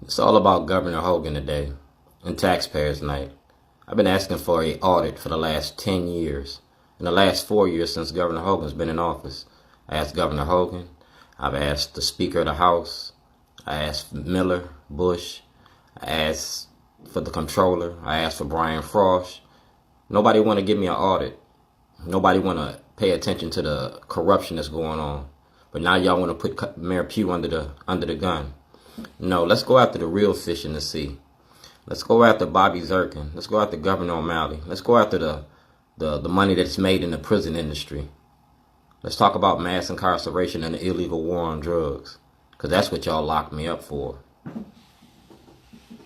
It's all about Governor Hogan today and Taxpayers Night. I've been asking for an audit for the last 10 years. In the last 4 years since Governor Hogan's been in office, I asked Governor Hogan, I've asked the Speaker of the House, I asked Miller, Bush, I asked for the Comptroller, I asked for Brian Frost. Nobody want to give me an audit. Nobody want to pay attention to the corruption that's going on. But now y'all want to put Mayor Pugh under the gun. No, let's go after the real fish in the sea. Let's go after Bobby Zirkin. Let's go after Governor O'Malley. Let's go after the money that's made in the prison industry. Let's talk about mass incarceration and the illegal war on drugs. Because that's what y'all locked me up for.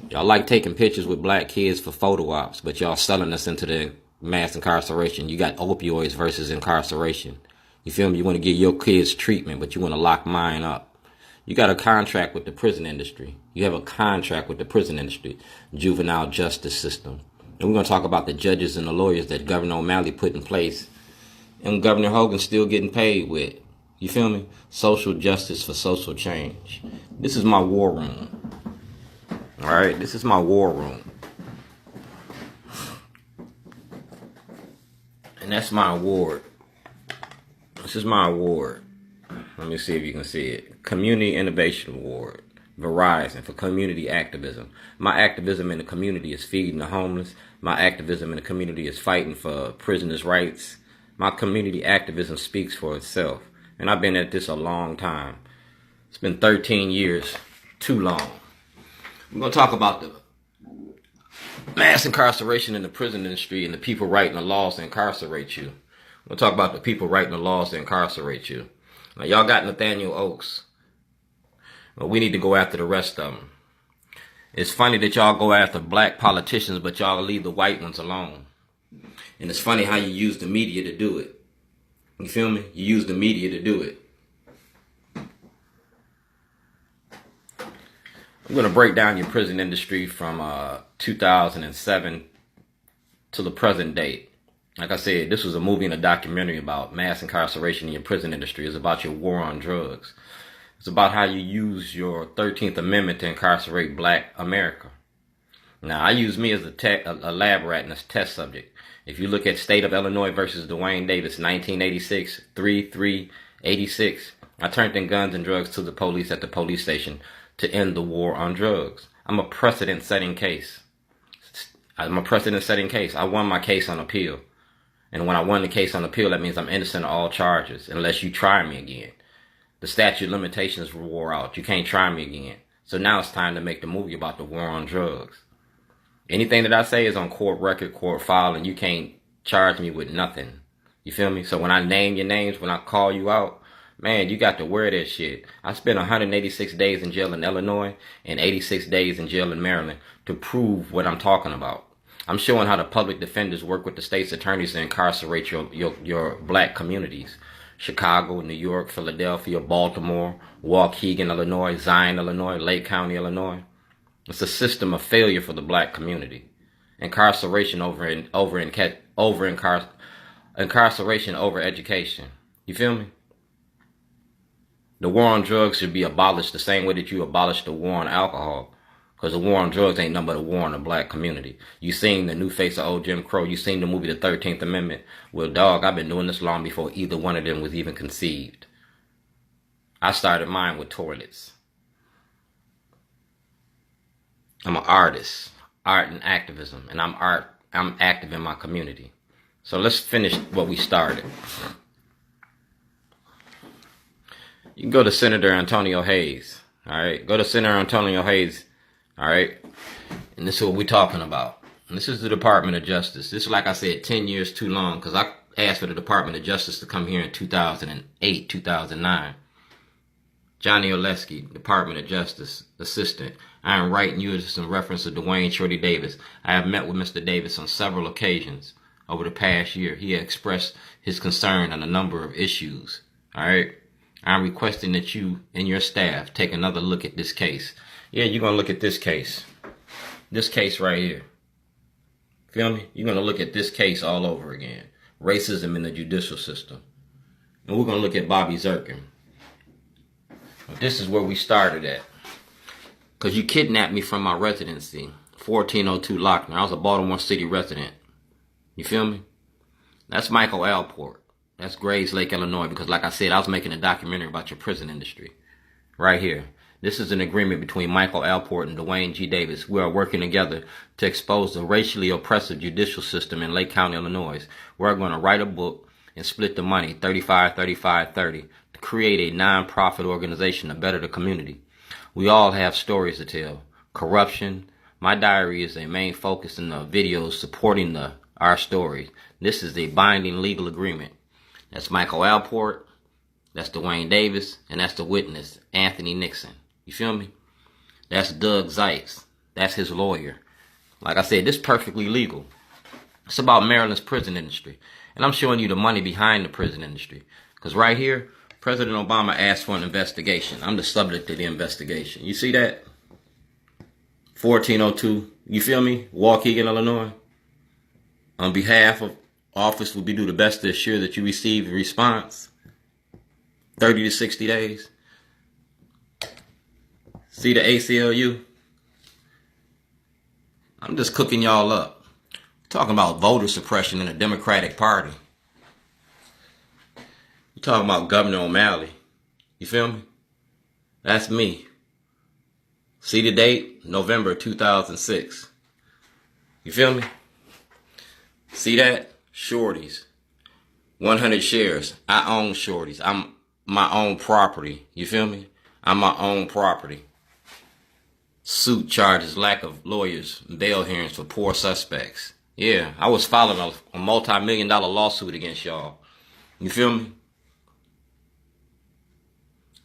Y'all like taking pictures with black kids for photo ops, but y'all selling us into the mass incarceration. You got opioids versus incarceration. You feel me? You want to give your kids treatment, but you want to lock mine up. You got a contract with the prison industry. You have a contract with the prison industry, juvenile justice system. And we're going to talk about the judges and the lawyers that Governor O'Malley put in place. And Governor Hogan's still getting paid with. You feel me? Social justice for social change. This is my war room. All right? This is my war room. And that's my award. This is my award. Let me see if you can see it. Community Innovation Award. Verizon for community activism. My activism in the community is feeding the homeless. My activism in the community is fighting for prisoners' rights. My community activism speaks for itself. And I've been at this a long time. It's been 13 years. Too long. We're going to talk about the mass incarceration in the prison industry and the people writing the laws to incarcerate you. We'll talk about the people writing the laws to incarcerate you. Now, y'all got Nathaniel Oakes. But we need to go after the rest of them. It's funny that y'all go after black politicians, but y'all leave the white ones alone. And it's funny how you use the media to do it. You feel me? You use the media to do it. I'm going to break down your prison industry from 2007 to the present date. Like I said, this was a movie and a documentary about mass incarceration in your prison industry. It's about your war on drugs. It's about how you use your 13th Amendment to incarcerate black America. Now, I use me as a lab rat and a test subject. If you look at State of Illinois versus Dwayne Davis, 1986, 3-3-86, I turned in guns and drugs to the police at the police station to end the war on drugs. I'm a precedent-setting case. I won my case on appeal. And when I won the case on appeal, that means I'm innocent of all charges, unless you try me again. The statute of limitations wore out. You can't try me again. So now it's time to make the movie about the war on drugs. Anything that I say is on court record, court file, and you can't charge me with nothing. You feel me? So when I name your names, when I call you out, man, you got to wear that shit. I spent 186 days in jail in Illinois and 86 days in jail in Maryland to prove what I'm talking about. I'm showing how the public defenders work with the state's attorneys to incarcerate your black communities. Chicago, New York, Philadelphia, Baltimore, Waukegan, Illinois, Zion, Illinois, Lake County, Illinois. It's a system of failure for the black community. Incarceration over education. You feel me? The war on drugs should be abolished the same way that you abolished the war on alcohol. Because the war on drugs ain't nothing but a war on the black community. You seen the new face of old Jim Crow. You seen the movie The 13th Amendment. Well, dog, I've been doing this long before either one of them was even conceived. I started mine with toilets. I'm an artist. Art and activism. And I'm active in my community. So let's finish what we started. You can go to Senator Antonio Hayes. All right. Go to Senator Antonio Hayes. All right. And this is what we're talking about. And this is the Department of Justice. This is, like I said, 10 years too long, because I asked for the Department of Justice to come here in 2008, 2009. Johnny Olszewski, Department of Justice, Assistant. I am writing you this in reference to Dwayne Shorty Davis. I have met with Mr. Davis on several occasions over the past year. He has expressed his concern on a number of issues. All right. I'm requesting that you and your staff take another look at this case. Yeah, you're going to look at this case. This case right here. Feel me? You're going to look at this case all over again. Racism in the judicial system. And we're going to look at Bobby Zirkin. This is where we started at. Because you kidnapped me from my residency. 1402 Lochner. I was a Baltimore City resident. You feel me? That's Michael Alport. That's Grays Lake, Illinois. Because like I said, I was making a documentary about your prison industry. Right here. This is an agreement between Michael Alport and Dwayne G. Davis. We are working together to expose the racially oppressive judicial system in Lake County, Illinois. We're going to write a book and split the money, 35, 35, 30, to create a non-profit organization to better the community. We all have stories to tell. Corruption. My diary is a main focus in the videos supporting our stories. This is a binding legal agreement. That's Michael Alport. That's Dwayne Davis. And that's the witness, Anthony Nixon. You feel me? That's Doug Zeitz. That's his lawyer. Like I said, this is perfectly legal. It's about Maryland's prison industry. And I'm showing you the money behind the prison industry. Because right here, President Obama asked for an investigation. I'm the subject of the investigation. You see that? 1402. You feel me? Waukegan, Illinois. On behalf of office, we do the best to assure that you receive a response. 30 to 60 days. See the ACLU? I'm just cooking y'all up. Talking about voter suppression in the Democratic Party. You talking about Governor O'Malley. You feel me? That's me. See the date? November 2006. You feel me? See that? Shorties. 100 shares. I own Shorties. I'm my own property. You feel me? I'm my own property. Suit charges, lack of lawyers, bail hearings for poor suspects. Yeah, I was filing a multi-million-dollar lawsuit against y'all. You feel me?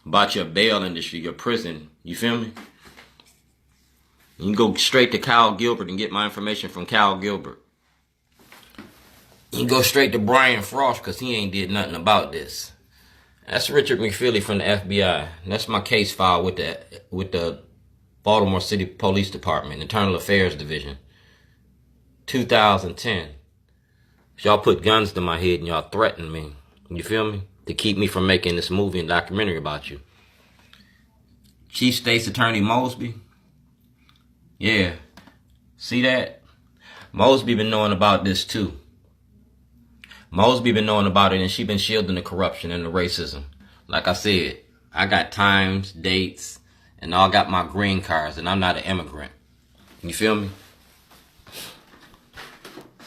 About your bail industry, your prison. You feel me? You can go straight to Kyle Gilbert and get my information from Kyle Gilbert. You can go straight to Brian Frost because he ain't did nothing about this. That's Richard McFeely from the FBI. That's my case file with the Baltimore City Police Department, Internal Affairs Division. 2010. Y'all put guns to my head and y'all threatened me. You feel me? To keep me from making this movie and documentary about you. Chief States Attorney Mosby. Yeah. See that? Mosby been knowing about this too. Mosby been knowing about it and she been shielding the corruption and the racism. Like I said, I got times, dates, and I got my green cards and I'm not an immigrant. You feel me?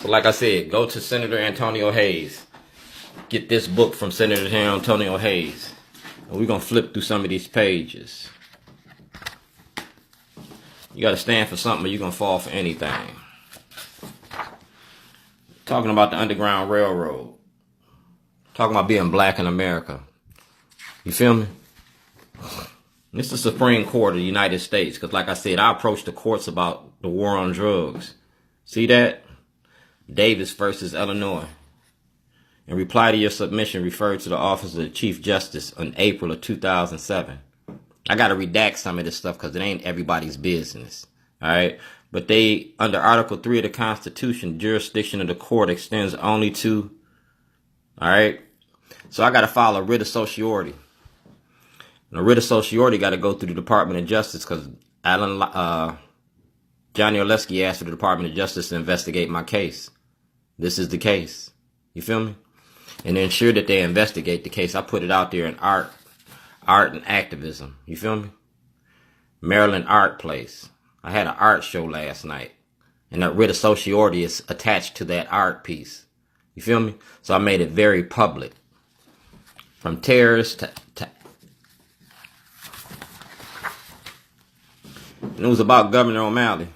So like I said, go to Senator Antonio Hayes. Get this book from Senator Antonio Hayes. And we're going to flip through some of these pages. You got to stand for something or you're going to fall for anything. Talking about the Underground Railroad. Talking about being black in America. You feel me? This is the Supreme Court of the United States. Because like I said, I approached the courts about the war on drugs. See that? Davis versus Illinois. In reply to your submission, referred to the Office of the Chief Justice in April of 2007. I got to redact some of this stuff because it ain't everybody's business. All right? But they, under Article 3 of the Constitution, jurisdiction of the court extends only to, all right? So I got to file a writ of certiorari. And a writ of certiorari got to go through the Department of Justice because Johnny Olszewski asked for the Department of Justice to investigate my case. This is the case. You feel me? And to ensure that they investigate the case, I put it out there in art and activism. You feel me? Maryland Art Place. I had an art show last night. And that writ of certiorari is attached to that art piece. You feel me? So I made it very public. From terrorists to and it was about Governor O'Malley.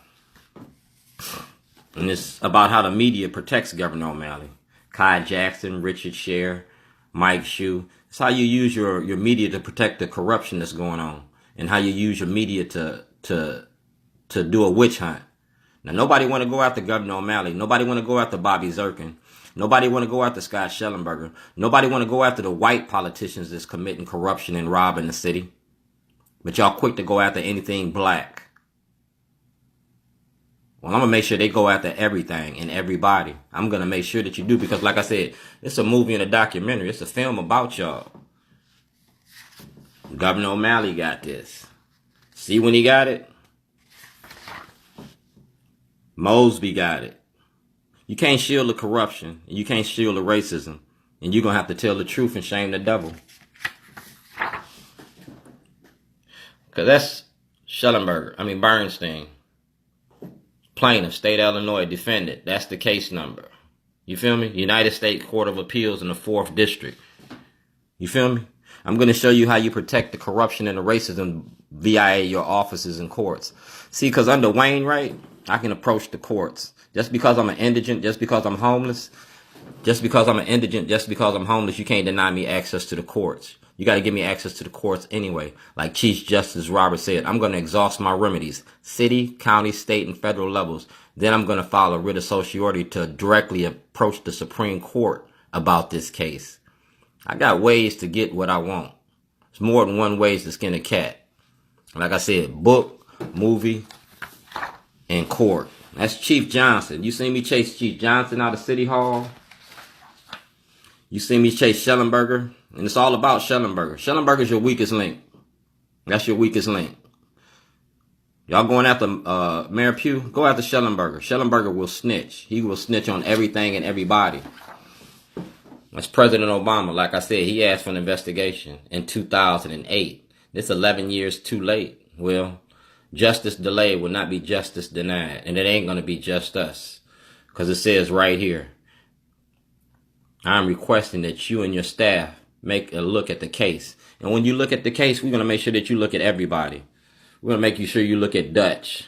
And it's about how the media protects Governor O'Malley. Kai Jackson, Richard Sher, Mike Shue. It's how you use your media to protect the corruption that's going on. And how you use your media to do a witch hunt. Now, nobody want to go after Governor O'Malley. Nobody want to go after Bobby Zirkin. Nobody want to go after Scott Shellenberger. Nobody want to go after the white politicians that's committing corruption and robbing the city. But y'all quick to go after anything black. Well, I'm going to make sure they go after everything and everybody. I'm going to make sure that you do because, like I said, it's a movie and a documentary. It's a film about y'all. Governor O'Malley got this. See when he got it? Mosby got it. You can't shield the corruption, and you can't shield the racism, and you're going to have to tell the truth and shame the devil. Because that's Bernstein. Plaintiff, State of Illinois, defendant. That's the case number. You feel me? United States Court of Appeals in the 4th District. You feel me? I'm going to show you how you protect the corruption and the racism via your offices and courts. See, because under Wainwright, I can approach the courts. Just because I'm an indigent, just because I'm homeless, just because I'm homeless, you can't deny me access to the courts. You got to give me access to the courts anyway. Like Chief Justice Roberts said, I'm going to exhaust my remedies, city, county, state, and federal levels. Then I'm going to file a writ of certiorari to directly approach the Supreme Court about this case. I got ways to get what I want. It's more than one ways to skin a cat. Like I said, book, movie, and court. That's Chief Johnson. You seen me chase Chief Johnson out of City Hall? You seen me chase Shellenberger? And it's all about Shellenberger. Shellenberger's your weakest link. That's your weakest link. Y'all going after Mayor Pugh? Go after Shellenberger. Shellenberger will snitch. He will snitch on everything and everybody. That's President Obama. Like I said, he asked for an investigation in 2008. This 11 years too late. Well, justice delayed will not be justice denied. And it ain't going to be just us. Because it says right here, I'm requesting that you and your staff make a look at the case. And when you look at the case, we're going to make sure that you look at everybody. We're going to make sure you look at Dutch.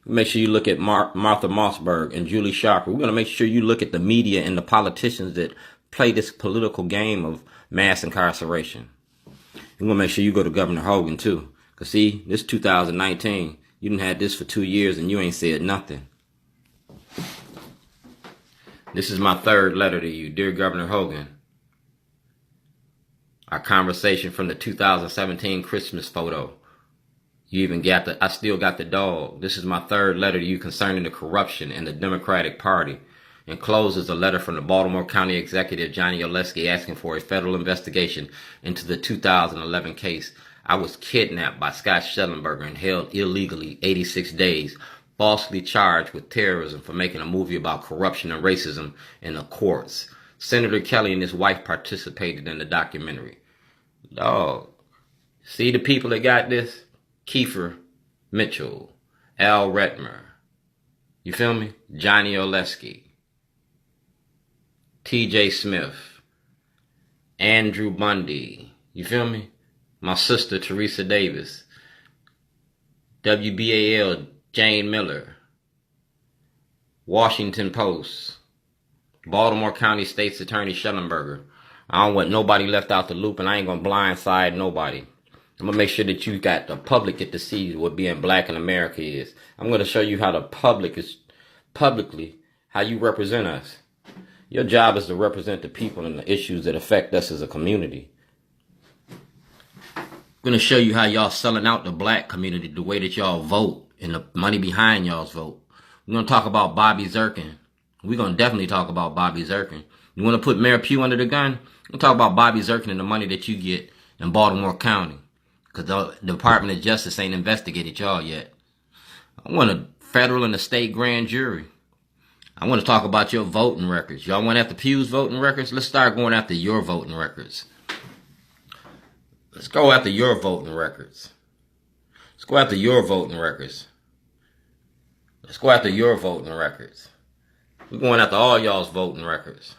Make sure you look at Martha Mossberg and Julie Sharper. We're going to make sure you look at the media and the politicians that play this political game of mass incarceration. We're going to make sure you go to Governor Hogan too. Because see, this 2019, you done had this for 2 years and you ain't said nothing. This is my 3rd letter to you. Dear Governor Hogan, our conversation from the 2017 Christmas photo. You even got I still got the dog. This is my 3rd letter to you concerning the corruption in the Democratic Party. Enclosed a letter from the Baltimore County Executive Johnny Olszewski asking for a federal investigation into the 2011 case. I was kidnapped by Scott Shellenberger and held illegally 86 days, falsely charged with terrorism for making a movie about corruption and racism in the courts. Senator Kelly and his wife participated in the documentary. Dog. See the people that got this? Kiefer Mitchell, Al Redmer. You feel me? Johnny Olszewski. T.J. Smith, Andrew Bundy, you feel me? My sister Teresa Davis, WBAL Jane Miller, Washington Post, Baltimore County States Attorney Schellenberger. I don't want nobody left out the loop, and I ain't gonna blindside nobody. I'm gonna make sure that you got the public get to see what being black in America is. I'm gonna show you how the public is publicly how you represent us. Your job is to represent the people and the issues that affect us as a community. I'm going to show you how y'all selling out the black community, the way that y'all vote and the money behind y'all's vote. We're going to talk about Bobby Zirkin. We're going to definitely talk about Bobby Zirkin. You want to put Mayor Pugh under the gun? We'll talk about Bobby Zirkin and the money that you get in Baltimore County. Because the Department of Justice ain't investigated y'all yet. I want a federal and a state grand jury. I want to talk about your voting records. Y'all want after Pew's voting records? Let's start going after your voting records. Let's go after your voting records. Let's go after your voting records. Let's go after your voting records. We're going after all y'all's voting records.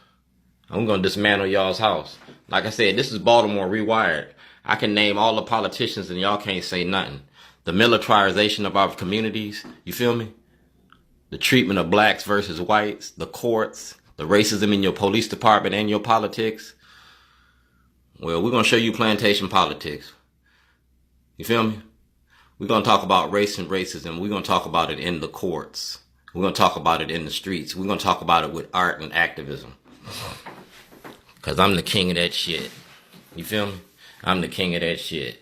I'm going to dismantle y'all's house. Like I said, this is Baltimore Rewired. I can name all the politicians and y'all can't say nothing. The militarization of our communities, you feel me? The treatment of blacks versus whites, the courts, the racism in your police department and your politics. Well, we're going to show you plantation politics. You feel me? We're going to talk about race and racism. We're going to talk about it in the courts. We're going to talk about it in the streets. We're going to talk about it with art and activism. Because I'm the king of that shit. You feel me? I'm the king of that shit.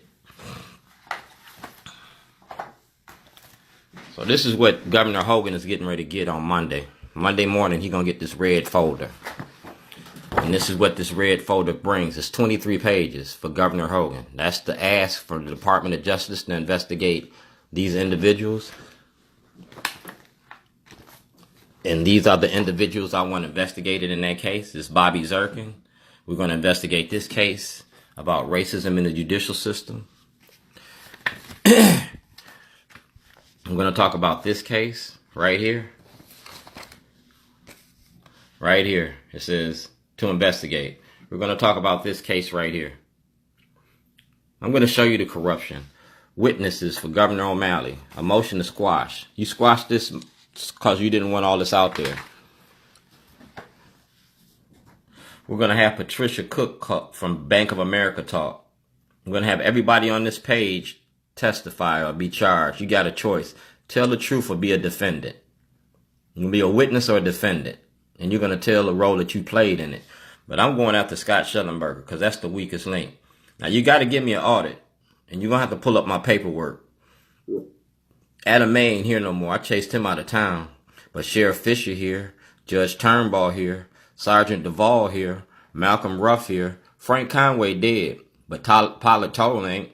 So this is what Governor Hogan is getting ready to get on Monday. Monday morning, he's going to get this red folder. And this is what this red folder brings. It's 23 pages for Governor Hogan. That's the ask for the Department of Justice to investigate these individuals. And these are the individuals I want investigated in that case. It's Bobby Zirkin. We're going to investigate this case about racism in the judicial system. I'm going to talk about this case right here. Right here. It says to investigate. We're going to talk about this case right here. I'm going to show you the corruption. Witnesses for Governor O'Malley. A motion to squash. You squashed this because you didn't want all this out there. We're going to have Patricia Cook from Bank of America talk. We're going to have everybody on this page testify or be charged. You got a choice. Tell the truth or be a defendant. You're going to be a witness or a defendant. And you're going to tell the role that you played in it. But I'm going after Scott Shellenberger because that's the weakest link. Now, you got to give me an audit. And you're going to have to pull up my paperwork. Adam May ain't here no more. I chased him out of town. But Sheriff Fisher here. Judge Turnbull here. Sergeant Duvall here. Malcolm Ruff here. Frank Conway dead. But Pilot Toll ain't.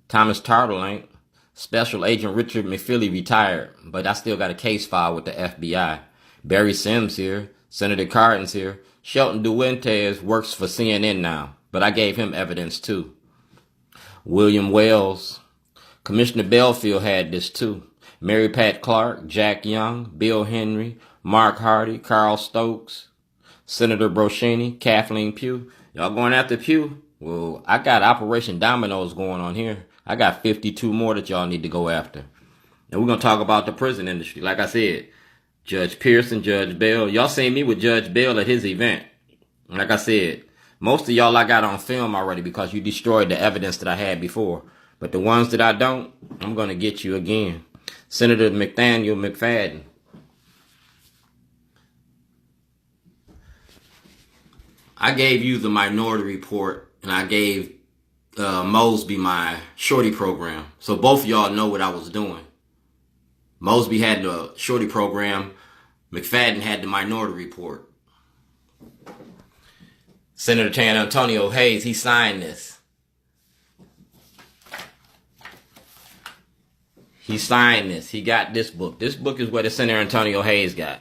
Thomas Tartle ain't. Special Agent Richard McFeely retired. But I still got a case file with the FBI. Barry Sims here. Senator Cardin's here. Shelton Duentes works for CNN now. But I gave him evidence too. William Wells. Commissioner Belfield had this too. Mary Pat Clark, Jack Young, Bill Henry, Mark Hardy, Carl Stokes, Senator Broshini, Kathleen Pugh. Y'all going after Pugh? Well, I got Operation Dominoes going on here. I got 52 more that y'all need to go after. And we're going to talk about the prison industry. Like I said, Judge Pearson, Judge Bell. Y'all seen me with Judge Bell at his event. Like I said, most of y'all I got on film already because you destroyed the evidence that I had before. But the ones that I don't, I'm going to get you again. Senator Nathaniel McFadden. I gave you the minority report, and I gave Mosby my shorty program. So both of y'all know what I was doing. Mosby had the shorty program. McFadden had the minority report. Senator Sen.Antonio Hayes, he signed this. He signed this. He got this book. This book is what the Sen.Antonio Hayes got.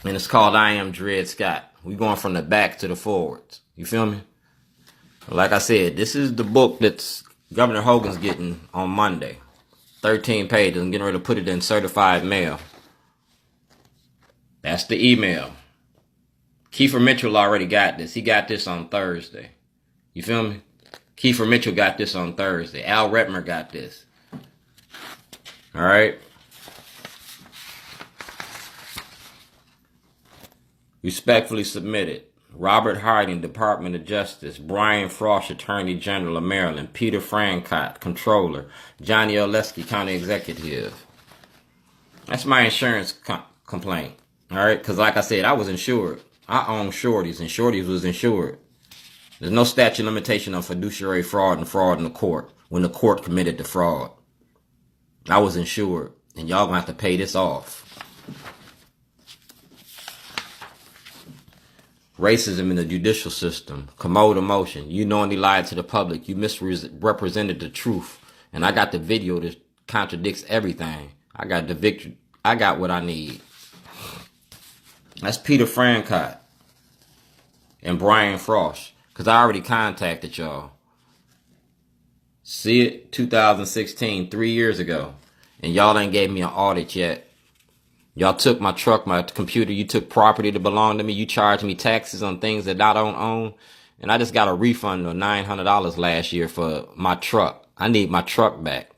And it's called I Am Dred Scott. We're going from the back to the forwards. You feel me? Like I said, this is the book that's Governor Hogan's getting on Monday. 13 pages. I'm getting ready to put it in certified mail. That's the email. Kiefer Mitchell already got this. He got this on Thursday. You feel me? Kiefer Mitchell got this on Thursday. Al Redmer got this. All right. Respectfully submitted. Robert Hardin, Department of Justice. Brian Frost, Attorney General of Maryland. Peter Francott, Controller. Johnny Olszewski, County Executive. That's my insurance complaint. All right. Because like I said, I was insured. I own shorties, and shorties was insured. There's no statute of limitation on fiduciary fraud and fraud in the court when the court committed the fraud. I was insured, and y'all gonna have to pay this off. Racism in the judicial system. Commode emotion. You knowingly lied to the public. You misrepresented the truth. And I got the video that contradicts everything. I got the victory. I got what I need. That's Peter Francott and Brian Frost. Because I already contacted y'all. See it? 2016, 3 years ago. And y'all ain't gave me an audit yet. Y'all took my truck, my computer. You took property that belonged to me. You charged me taxes on things that I don't own. And I just got a refund of $900 last year for my truck. I need my truck back.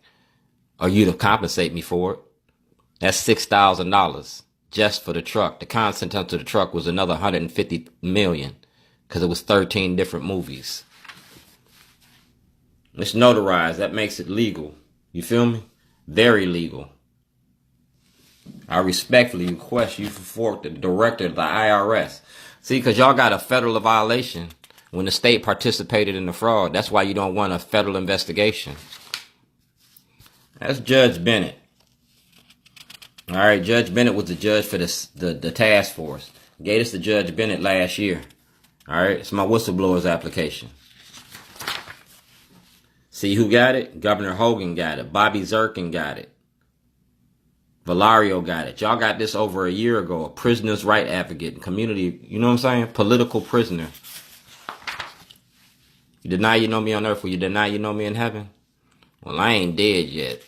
Or you to compensate me for it. That's $6,000 just for the truck. The content of the truck was another $150 million. Because it was 13 different movies. It's notarized. That makes it legal. You feel me? Very legal. I respectfully request you for the director of the IRS. See, because y'all got a federal violation when the state participated in the fraud. That's why you don't want a federal investigation. That's Judge Bennett. All right, Judge Bennett was the judge for the task force. Gave this to Judge Bennett last year. All right, it's my whistleblower's application. See who got it? Governor Hogan got it. Bobby Zirkin got it. Valario got it. Y'all got this over a year ago. A prisoner's right advocate, community, you know what I'm saying? Political prisoner. You deny you know me on earth, or you deny you know me in heaven? Well, I ain't dead yet.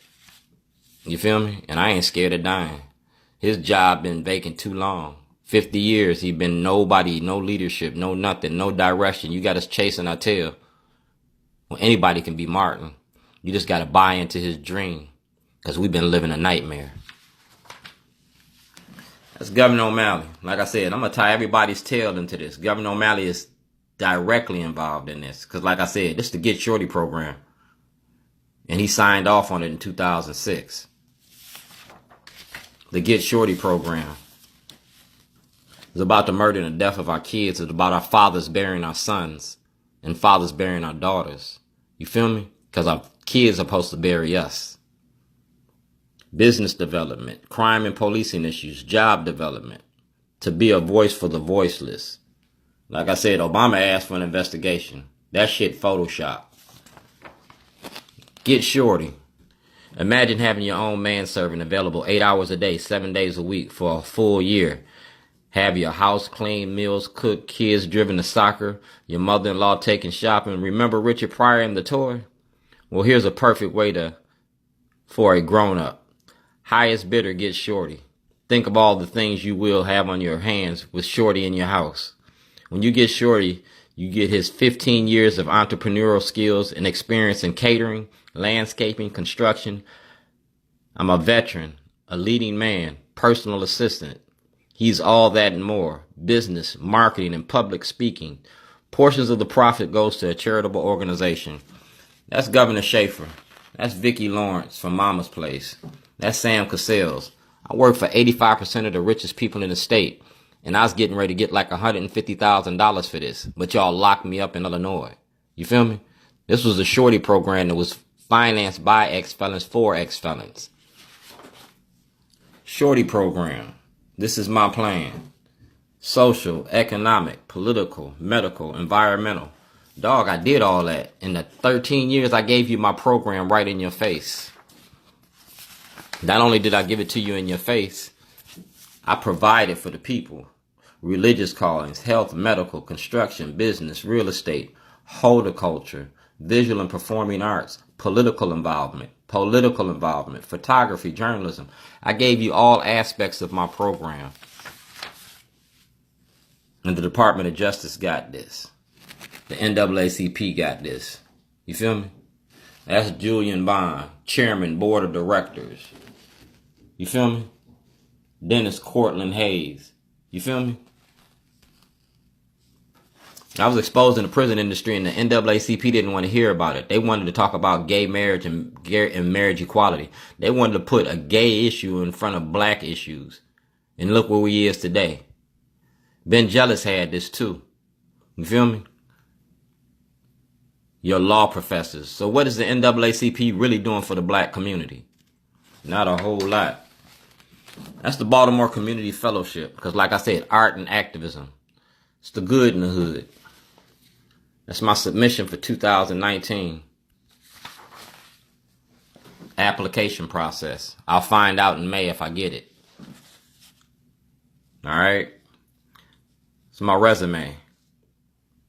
You feel me? And I ain't scared of dying. His job been vacant too long. 50 years, he been nobody, no leadership, no nothing, no direction. You got us chasing our tail. Well, anybody can be Martin. You just got to buy into his dream, because we've been living a nightmare. That's Governor O'Malley. Like I said, I'm going to tie everybody's tail into this. Governor O'Malley is directly involved in this. Because like I said, this is the Get Shorty program. And he signed off on it in 2006. The Get Shorty program. It's about the murder and the death of our kids. It's about our fathers burying our sons and fathers burying our daughters. You feel me? Because our kids are supposed to bury us. Business development, crime and policing issues, job development. To be a voice for the voiceless. Like I said, Obama asked for an investigation. That shit Photoshop. Get Shorty. Imagine having your own manservant available 8 hours a day, 7 days a week for a full year. Have your house clean, meals cooked, kids driven to soccer, your mother-in-law taken shopping. Remember Richard Pryor and the toy? Well, here's a perfect way for a grown-up. Highest bidder gets Shorty. Think of all the things you will have on your hands with Shorty in your house. When you get Shorty, you get his 15 years of entrepreneurial skills and experience in catering, landscaping, construction. I'm a veteran, a leading man, personal assistant. He's all that and more. Business, marketing, and public speaking. Portions of the profit goes to a charitable organization. That's Governor Schaefer. That's Vicki Lawrence from Mama's Place. That's Sam Cassell's. I work for 85% of the richest people in the state. And I was getting ready to get like $150,000 for this. But y'all locked me up in Illinois. You feel me? This was a Shorty program that was financed by ex-felons for ex-felons. Shorty program. This is my plan. Social, economic, political, medical, environmental. Dog, I did all that. In the 13 years I gave you my program right in your face. Not only did I give it to you in your face, I provided for the people. Religious callings, health, medical, construction, business, real estate, horticulture, visual and performing arts, political involvement, photography, journalism. I gave you all aspects of my program. And the Department of Justice got this. The NAACP got this. You feel me? That's Julian Bond, Chairman, Board of Directors. You feel me? Dennis Cortland Hayes. You feel me? I was exposed in the prison industry, and the NAACP didn't want to hear about it. They wanted to talk about gay marriage and marriage equality. They wanted to put a gay issue in front of black issues. And look where we is today. Ben Jealous had this too. You feel me? Your law professors. So what is the NAACP really doing for the black community? Not a whole lot. That's the Baltimore Community Fellowship. Because like I said, art and activism. It's the good in the hood. That's my submission for 2019. Application process. I'll find out in May if I get it. Alright? It's my resume.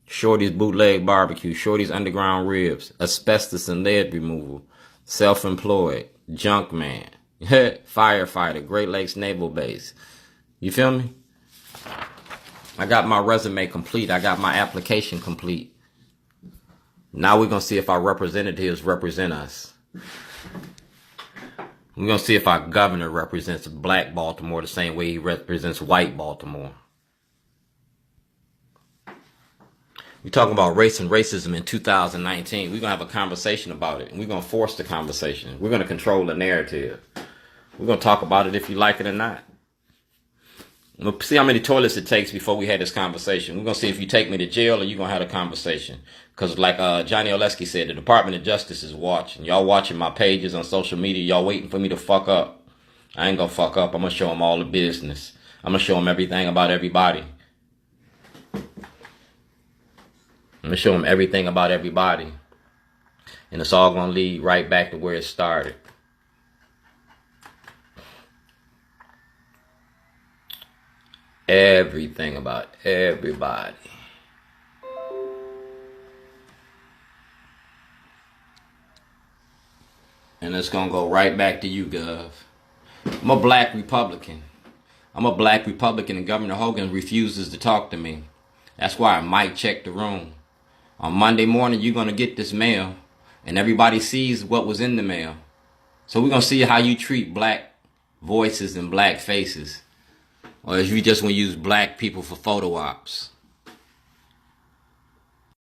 Shorty's bootleg barbecue. Shorty's underground ribs. Asbestos and lead removal. Self-employed. Junk man. Firefighter. Great Lakes Naval Base. You feel me? I got my resume complete. I got my application complete. Now we're going to see if our representatives represent us. We're going to see if our governor represents black Baltimore the same way he represents white Baltimore. We're talking about race and racism in 2019. We're going to have a conversation about it. And we're going to force the conversation. We're going to control the narrative. We're going to talk about it if you like it or not. We'll see how many toilets it takes before we had this conversation. We're going to see if you take me to jail or you're going to have a conversation. Because like Johnny Olszewski said, the Department of Justice is watching. Y'all watching my pages on social media. Y'all waiting for me to fuck up. I ain't going to fuck up. I'm going to show them all the business. I'm going to show them everything about everybody. I'm going to show them everything about everybody. And it's all going to lead right back to where it started. everything about everybody. And it's going to go right back to you, Gov. I'm a black Republican. And Governor Hogan refuses to talk to me. That's why I might check the room. On Monday morning, you're going to get this mail, and everybody sees what was in the mail. So we're going to see how you treat black voices and black faces. Or if you just want to use black people for photo ops.